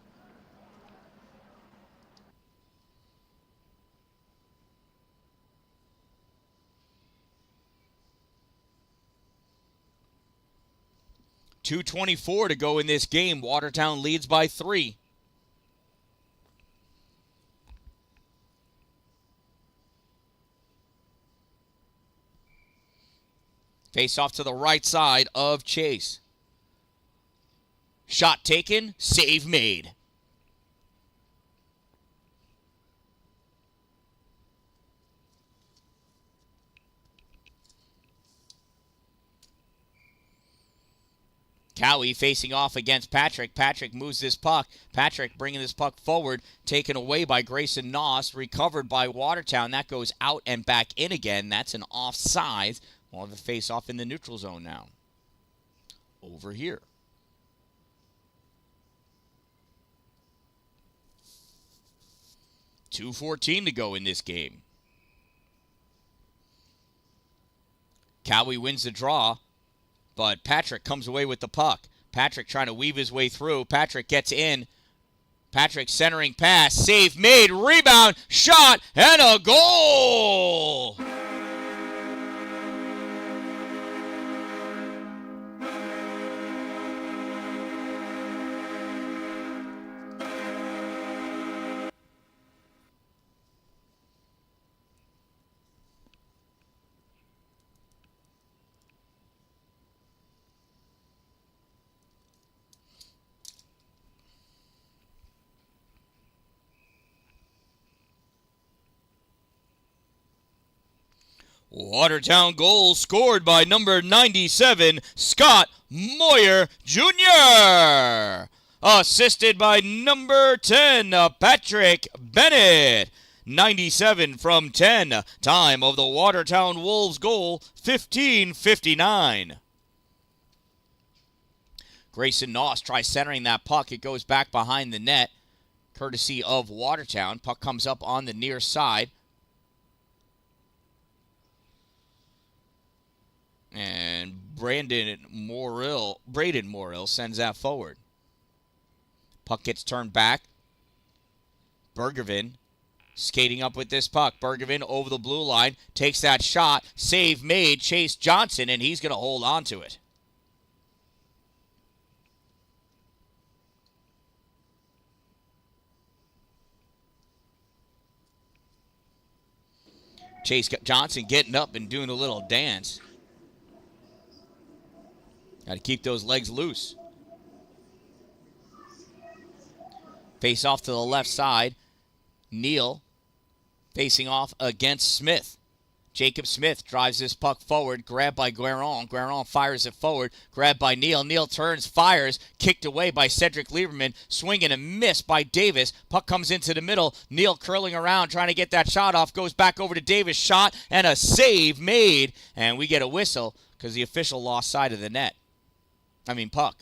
.224 to go in this game. Watertown leads by 3. Face off to the right side of Chase. Shot taken, save made. Cowie facing off against Patrick. Patrick moves this puck. Patrick bringing this puck forward. Taken away by Grayson Noss. Recovered by Watertown. That goes out and back in again. That's an offside. We'll have a face-off in the neutral zone now. Over here. .214 to go in this game. Cowie wins the draw. But Patrick comes away with the puck. Patrick trying to weave his way through. Patrick gets in. Patrick centering pass. Save made. Rebound. Shot. And a goal. Watertown goal scored by number 97, Scott Moyer Jr. Assisted by number 10, Patrick Bennett. 97 from 10. Time of the Watertown Wolves goal, 15:59. Grayson Noss tries centering that puck. It goes back behind the net, courtesy of Watertown. Puck comes up on the near side. And Braden Morrill sends that forward. Puck gets turned back. Bergevin skating up with this puck. Bergevin over the blue line. Takes that shot. Save made. Chase Johnson, and he's going to hold on to it. Chase Johnson getting up and doing a little dance. Got to keep those legs loose. Face off to the left side. Neal facing off against Smith. Jacob Smith drives this puck forward, grabbed by Guerin. Guerin fires it forward, grabbed by Neal. Neal turns, fires, kicked away by Cedric Lieberman, swing and a miss by Davis. Puck comes into the middle. Neal curling around, trying to get that shot off, goes back over to Davis, shot, and a save made. And we get a whistle because the official lost sight of the net. Puck.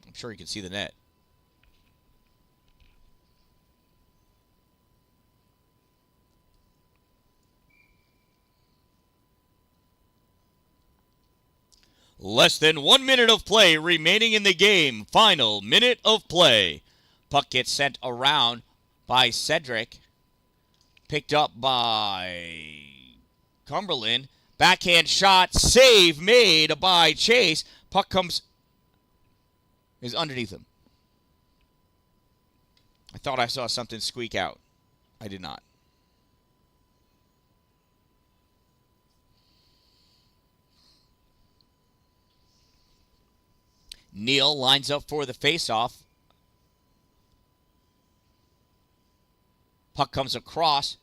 I'm sure you can see the net. Less than 1 minute of play remaining in the game. Final minute of play. Puck gets sent around by Cedric. Picked up by Cumberland. Backhand shot. Save made by Chase. Puck is underneath him. I thought I saw something squeak out. I did not. Neal lines up for the faceoff. Puck comes across.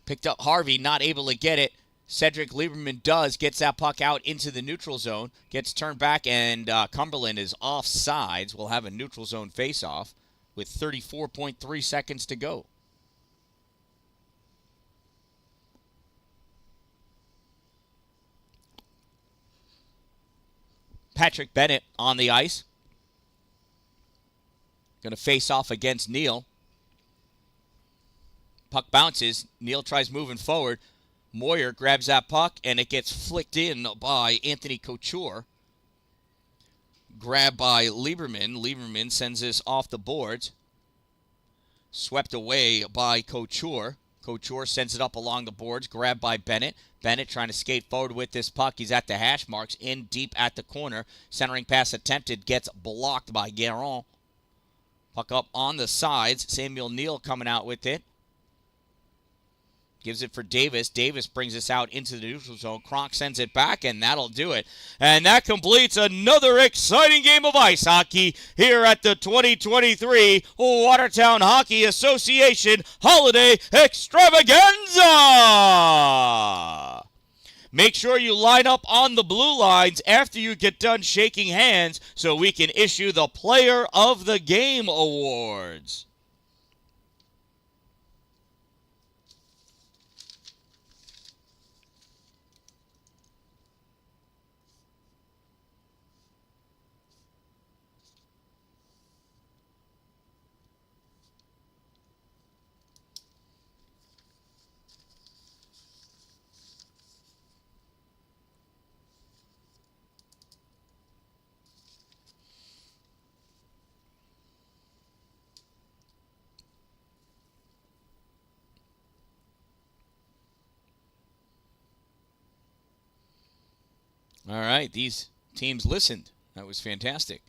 Picked up Harvey, not able to get it. Cedric Lieberman gets that puck out into the neutral zone. Gets turned back, and Cumberland is offsides. We'll have a neutral zone faceoff with 34.3 seconds to go. Patrick Bennett on the ice. Going to face off against Neal. Puck bounces. Neal tries moving forward. Moyer grabs that puck, and it gets flicked in by Anthony Couture. Grabbed by Lieberman. Lieberman sends this off the boards. Swept away by Couture. Couture sends it up along the boards. Grabbed by Bennett. Bennett trying to skate forward with this puck. He's at the hash marks, in deep at the corner. Centering pass attempted, gets blocked by Guerin. Puck up on the sides. Samuel Neal coming out with it. Gives it for Davis. Davis brings this out into the neutral zone. Kronk sends it back, and that'll do it. And that completes another exciting game of ice hockey here at the 2023 Watertown Hockey Association Holiday Extravaganza. Make sure you line up on the blue lines after you get done shaking hands so we can issue the Player of the Game awards. All right, these teams listened. That was fantastic.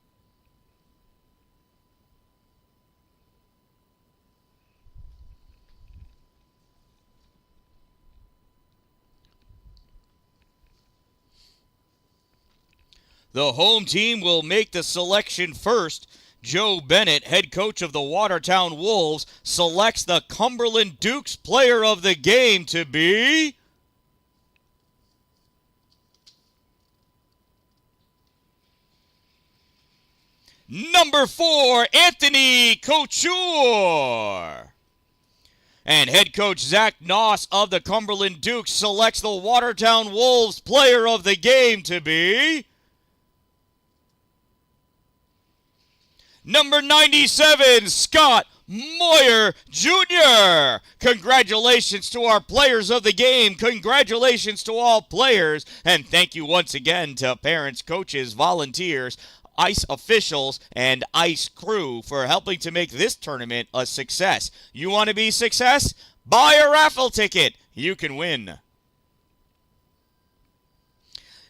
The home team will make the selection first. Joe Bennett, head coach of the Watertown Wolves, selects the Cumberland Dukes Player of the Game to be number 4, Anthony Couture. And head coach Zach Noss of the Cumberland Dukes selects the Watertown Wolves Player of the Game to be number 97, Scott Moyer Jr. Congratulations to our players of the game. Congratulations to all players. And thank you once again to parents, coaches, volunteers, ice officials, and ice crew for helping to make this tournament a success. You want to be a success? Buy a raffle ticket. You can win.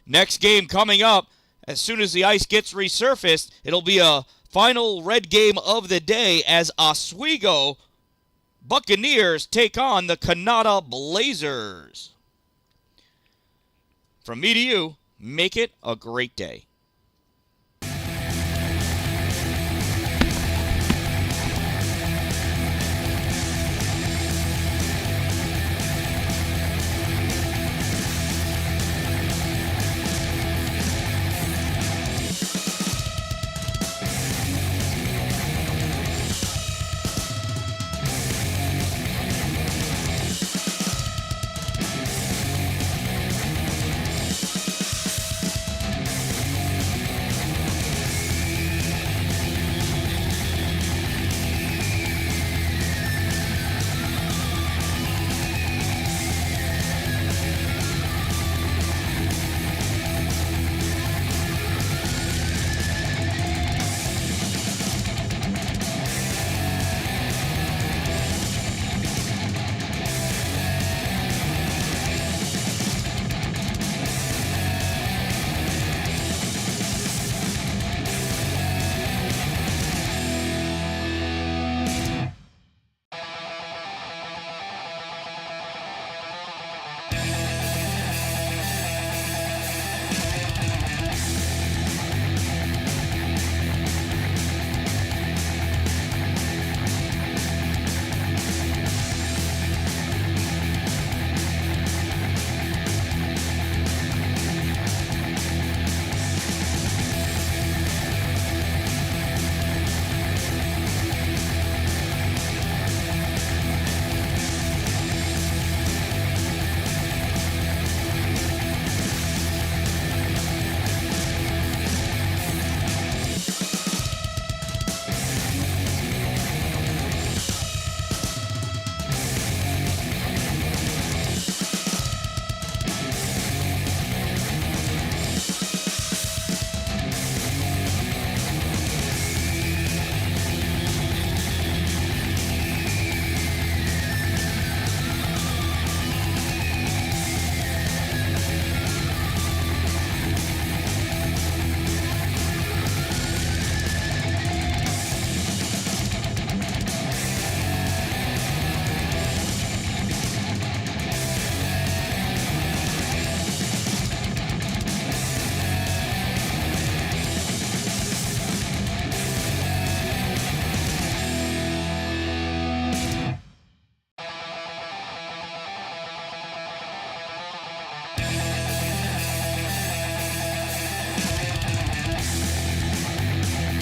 Next game coming up, as soon as the ice gets resurfaced, it'll be a final red game of the day as Oswego Buccaneers take on the Canada Blazers. From me to you, make it a great day.